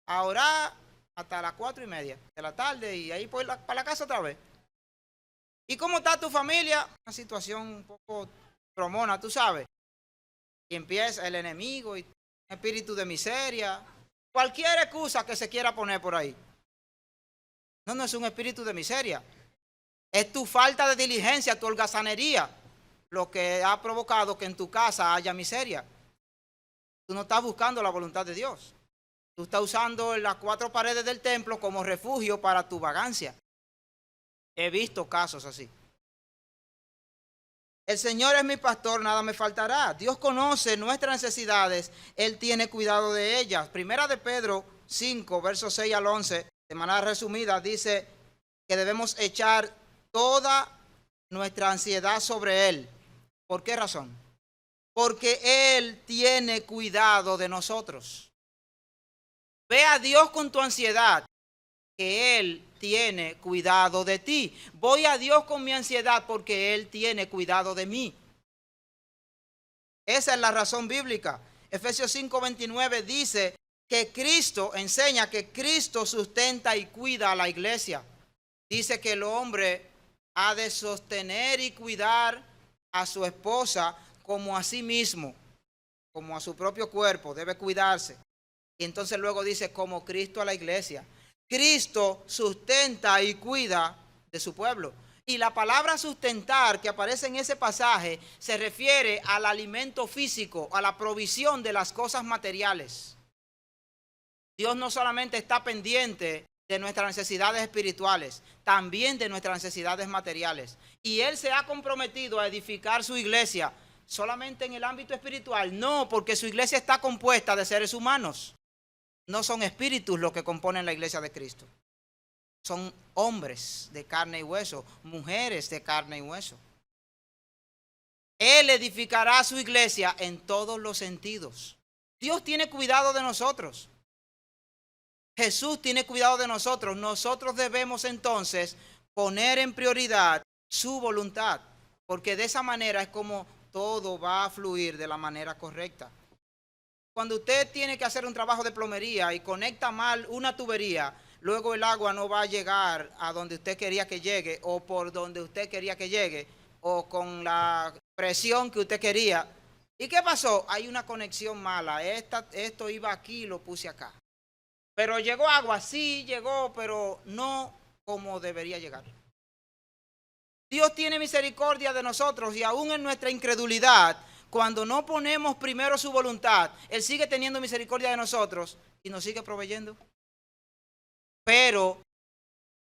a orar hasta las 4:30 de la tarde y ahí voy para la casa otra vez. ¿Y cómo está tu familia? Una situación un poco promona, tú sabes. Y empieza el enemigo y espíritu de miseria. Cualquier excusa que se quiera poner por ahí. No es un espíritu de miseria. Es tu falta de diligencia, tu holgazanería, lo que ha provocado que en tu casa haya miseria. Tú no estás buscando la voluntad de Dios. Tú estás usando las 4 paredes del templo como refugio para tu vagancia. He visto casos así. El Señor es mi pastor, nada me faltará. Dios conoce nuestras necesidades, Él tiene cuidado de ellas. Primera de Pedro 5, versos 6 al 11, de manera resumida, dice que debemos echar toda nuestra ansiedad sobre Él. ¿Por qué razón? Porque Él tiene cuidado de nosotros. Ve a Dios con tu ansiedad, que Él tiene cuidado de ti. Voy a Dios con mi ansiedad porque Él tiene cuidado de mí. Esa es la razón bíblica. Efesios 5:29 dice que Cristo enseña que Cristo sustenta y cuida a la iglesia. Dice que el hombre ha de sostener y cuidar a su esposa como a sí mismo, como a su propio cuerpo, debe cuidarse. Y entonces luego dice como Cristo a la iglesia. Cristo sustenta y cuida de su pueblo. Y la palabra sustentar que aparece en ese pasaje se refiere al alimento físico, a la provisión de las cosas materiales. Dios no solamente está pendiente de nuestras necesidades espirituales, también de nuestras necesidades materiales. Y Él se ha comprometido a edificar su iglesia solamente en el ámbito espiritual. No, porque su iglesia está compuesta de seres humanos. No son espíritus los que componen la iglesia de Cristo. Son hombres de carne y hueso, mujeres de carne y hueso. Él edificará su iglesia en todos los sentidos. Dios tiene cuidado de nosotros. Jesús tiene cuidado de nosotros. Nosotros debemos entonces poner en prioridad su voluntad, porque de esa manera es como todo va a fluir de la manera correcta. Cuando usted tiene que hacer un trabajo de plomería y conecta mal una tubería, luego el agua no va a llegar a donde usted quería que llegue o por donde usted quería que llegue o con la presión que usted quería. ¿Y qué pasó? Hay una conexión mala. Esto iba aquí y lo puse acá. Pero llegó agua, sí llegó, pero no como debería llegar. Dios tiene misericordia de nosotros y aún en nuestra incredulidad, cuando no ponemos primero su voluntad, Él sigue teniendo misericordia de nosotros y nos sigue proveyendo. Pero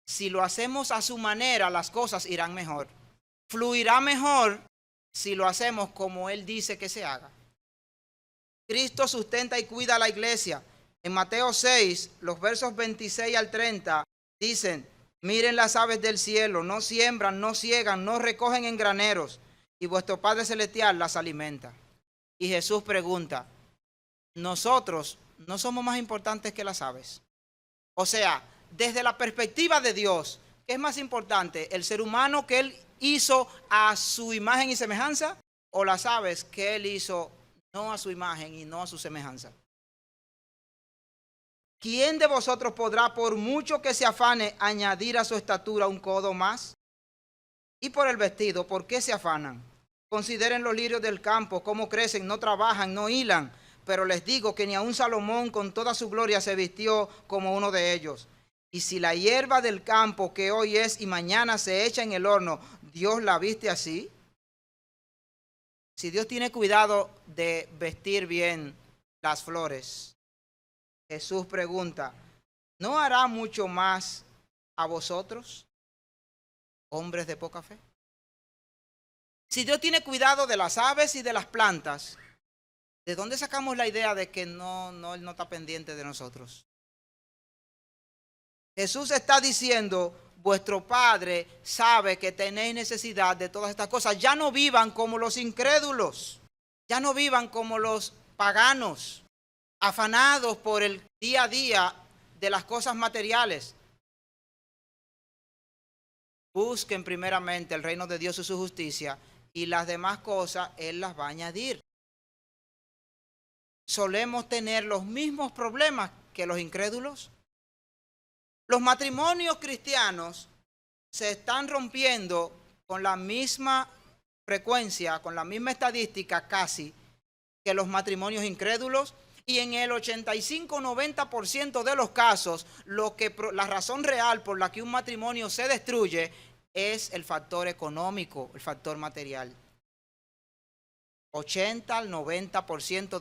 si lo hacemos a su manera, las cosas irán mejor. Fluirá mejor si lo hacemos como Él dice que se haga. Cristo sustenta y cuida a la iglesia. En Mateo 6, los versos 26 al 30, dicen: miren las aves del cielo, no siembran, no ciegan, no recogen en graneros, y vuestro Padre Celestial las alimenta. Y Jesús pregunta: ¿nosotros no somos más importantes que las aves? O sea, desde la perspectiva de Dios, ¿qué es más importante? ¿El ser humano que Él hizo a su imagen y semejanza? ¿O las aves que Él hizo no a su imagen y no a su semejanza? ¿Quién de vosotros podrá, por mucho que se afane, añadir a su estatura un codo más? Y por el vestido, ¿por qué se afanan? Consideren los lirios del campo, cómo crecen, no trabajan, no hilan. Pero les digo que ni aun Salomón con toda su gloria se vistió como uno de ellos. Y si la hierba del campo que hoy es y mañana se echa en el horno, ¿Dios la viste así? Si Dios tiene cuidado de vestir bien las flores, Jesús pregunta: ¿no hará mucho más a vosotros, hombres de poca fe? Si Dios tiene cuidado de las aves y de las plantas, ¿de dónde sacamos la idea de que Él no está pendiente de nosotros? Jesús está diciendo: vuestro Padre sabe que tenéis necesidad de todas estas cosas. Ya no vivan como los incrédulos, ya no vivan como los paganos, afanados por el día a día de las cosas materiales. Busquen primeramente el reino de Dios y su justicia, y las demás cosas Él las va a añadir. Solemos tener los mismos problemas que los incrédulos. Los matrimonios cristianos se están rompiendo con la misma frecuencia, con la misma estadística casi, que los matrimonios incrédulos. Y en el 85-90% de los casos, la razón real por la que un matrimonio se destruye es el factor económico, el factor material. 80 al 90%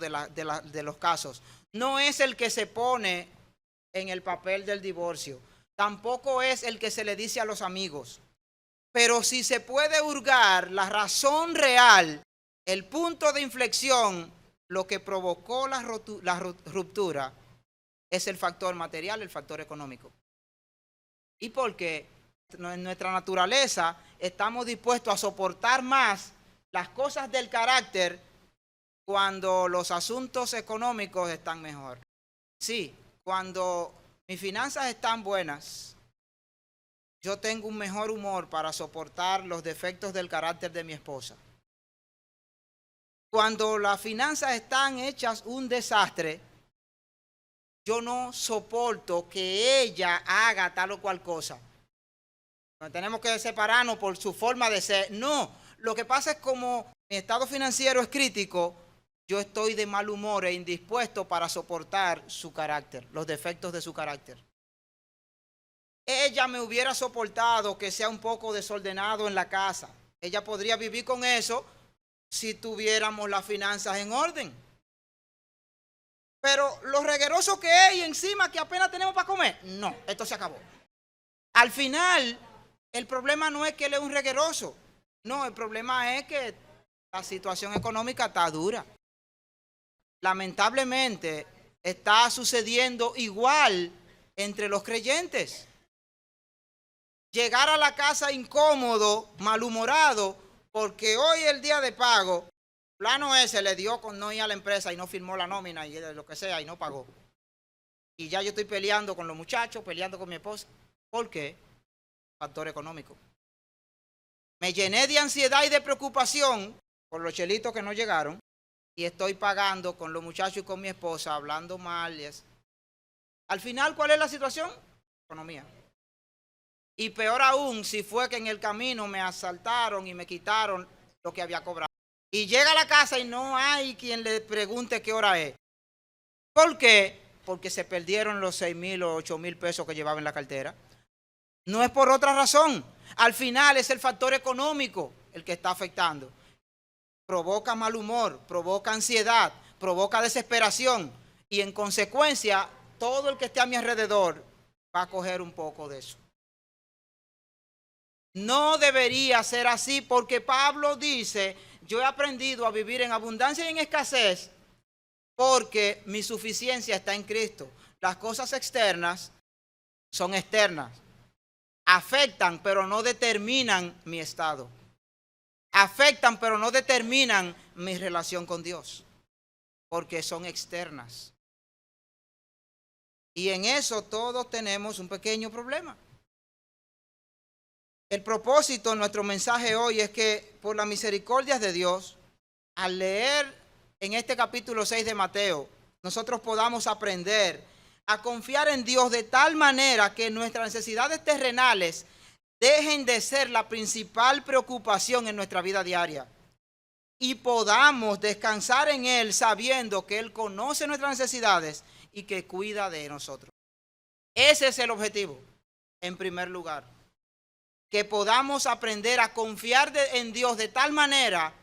de los casos. No es el que se pone en el papel del divorcio. Tampoco es el que se le dice a los amigos. Pero si se puede hurgar la razón real, el punto de inflexión, lo que provocó la ruptura, es el factor material, el factor económico. ¿Y por qué? En nuestra naturaleza estamos dispuestos a soportar más las cosas del carácter cuando los asuntos económicos están mejor. Sí, cuando mis finanzas están buenas, yo tengo un mejor humor para soportar los defectos del carácter de mi esposa. Cuando las finanzas están hechas un desastre, yo no soporto que ella haga tal o cual cosa. No tenemos que separarnos por su forma de ser. No, lo que pasa es como mi estado financiero es crítico, yo estoy de mal humor e indispuesto para soportar su carácter, los defectos de su carácter. Ella me hubiera soportado que sea un poco desordenado en la casa. Ella podría vivir con eso si tuviéramos las finanzas en orden. Pero lo regueroso que es y encima que apenas tenemos para comer, no, esto se acabó. Al final, el problema no es que él es un regueroso. No, el problema es que la situación económica está dura. Lamentablemente, está sucediendo igual entre los creyentes. Llegar a la casa incómodo, malhumorado, porque hoy es el día de pago, plano ese le dio con no ir a la empresa y no firmó la nómina y lo que sea y no pagó. Y ya yo estoy peleando con los muchachos, peleando con mi esposa. ¿Por qué? Factor económico. Me llené de ansiedad y de preocupación por los chelitos que no llegaron y estoy pagando con los muchachos y con mi esposa, hablando mal. Al final, ¿cuál es la situación? Economía. Y peor aún si fue que en el camino me asaltaron y me quitaron lo que había cobrado. Y llega a la casa y no hay quien le pregunte qué hora es. ¿Por qué? Porque se perdieron los 6,000 o 8,000 pesos que llevaba en la cartera. No es por otra razón. Al final es el factor económico el que está afectando. Provoca mal humor, provoca ansiedad, provoca desesperación. Y en consecuencia, todo el que esté a mi alrededor va a coger un poco de eso. No debería ser así porque Pablo dice, yo he aprendido a vivir en abundancia y en escasez porque mi suficiencia está en Cristo. Las cosas externas son externas. Afectan, pero no determinan mi estado. Afectan, pero no determinan mi relación con Dios, porque son externas. Y en eso todos tenemos un pequeño problema. El propósito de nuestro mensaje hoy es que por la misericordia de Dios, al leer en este capítulo 6 de Mateo, nosotros podamos aprender a confiar en Dios de tal manera que nuestras necesidades terrenales dejen de ser la principal preocupación en nuestra vida diaria y podamos descansar en Él sabiendo que Él conoce nuestras necesidades y que cuida de nosotros. Ese es el objetivo, en primer lugar. Que podamos aprender a confiar en Dios de tal manera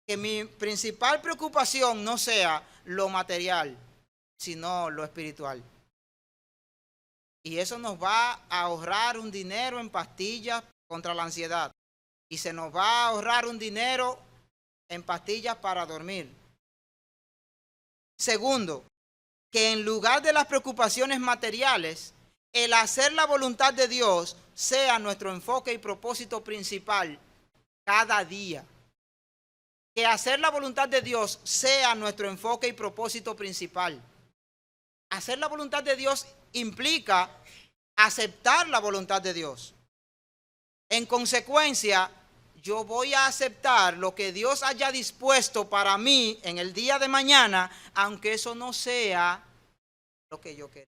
que mi principal preocupación no sea lo material, sino lo espiritual. Y eso nos va a ahorrar un dinero en pastillas contra la ansiedad. Y se nos va a ahorrar un dinero en pastillas para dormir. Segundo, que en lugar de las preocupaciones materiales, el hacer la voluntad de Dios sea nuestro enfoque y propósito principal cada día. Que hacer la voluntad de Dios sea nuestro enfoque y propósito principal. Hacer la voluntad de Dios implica aceptar la voluntad de Dios. En consecuencia, yo voy a aceptar lo que Dios haya dispuesto para mí en el día de mañana, aunque eso no sea lo que yo quiero.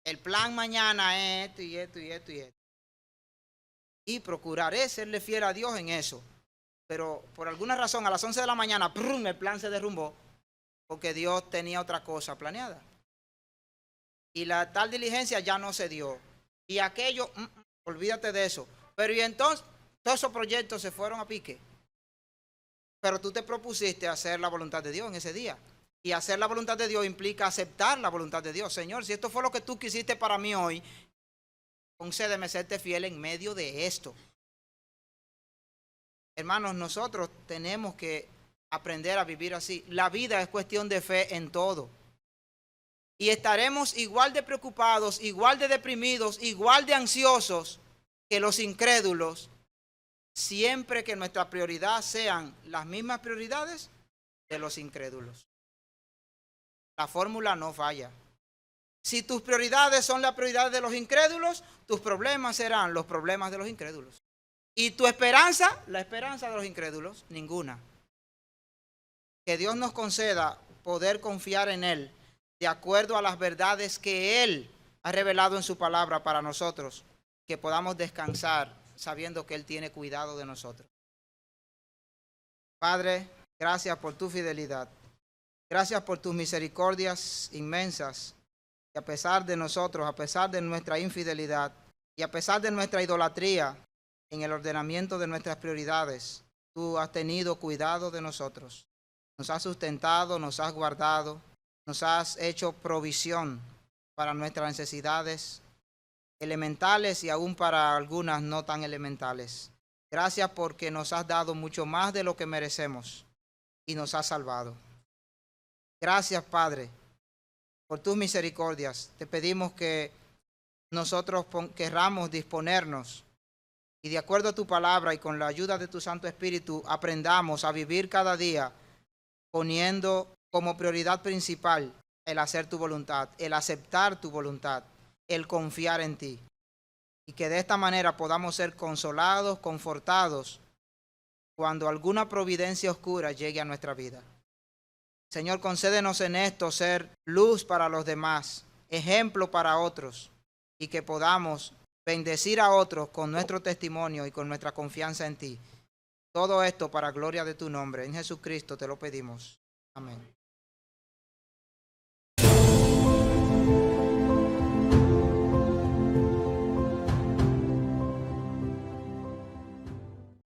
El plan mañana es esto y esto y esto y esto. Y procuraré serle fiel a Dios en eso. Pero por alguna razón a las 11 de la mañana, ¡prum!, el plan se derrumbó porque Dios tenía otra cosa planeada. Y la tal diligencia ya no se dio. Y aquello, olvídate de eso. Pero y entonces, todos esos proyectos se fueron a pique. Pero tú te propusiste hacer la voluntad de Dios en ese día. Y hacer la voluntad de Dios implica aceptar la voluntad de Dios. Señor, si esto fue lo que tú quisiste para mí hoy, concédeme serte fiel en medio de esto. Hermanos, nosotros tenemos que aprender a vivir así. La vida es cuestión de fe en todo. Y estaremos igual de preocupados, igual de deprimidos, igual de ansiosos que los incrédulos, siempre que nuestra prioridad sean las mismas prioridades de los incrédulos. La fórmula no falla. Si tus prioridades son las prioridades de los incrédulos, tus problemas serán los problemas de los incrédulos. Y tu esperanza, la esperanza de los incrédulos, ninguna. Que Dios nos conceda poder confiar en Él de acuerdo a las verdades que Él ha revelado en su palabra para nosotros, que podamos descansar sabiendo que Él tiene cuidado de nosotros. Padre, gracias por tu fidelidad. Gracias por tus misericordias inmensas. Y a pesar de nosotros, a pesar de nuestra infidelidad y a pesar de nuestra idolatría en el ordenamiento de nuestras prioridades, tú has tenido cuidado de nosotros. Nos has sustentado, nos has guardado, nos has hecho provisión para nuestras necesidades elementales y aún para algunas no tan elementales. Gracias porque nos has dado mucho más de lo que merecemos y nos has salvado. Gracias, Padre, por tus misericordias. Te pedimos que nosotros querramos disponernos y de acuerdo a tu palabra y con la ayuda de tu Santo Espíritu aprendamos a vivir cada día poniendo como prioridad principal el hacer tu voluntad, el aceptar tu voluntad, el confiar en ti. Y que de esta manera podamos ser consolados, confortados, cuando alguna providencia oscura llegue a nuestra vida. Señor, concédenos en esto ser luz para los demás, ejemplo para otros, y que podamos bendecir a otros con nuestro testimonio y con nuestra confianza en ti. Todo esto para gloria de tu nombre. En Jesucristo te lo pedimos. Amén.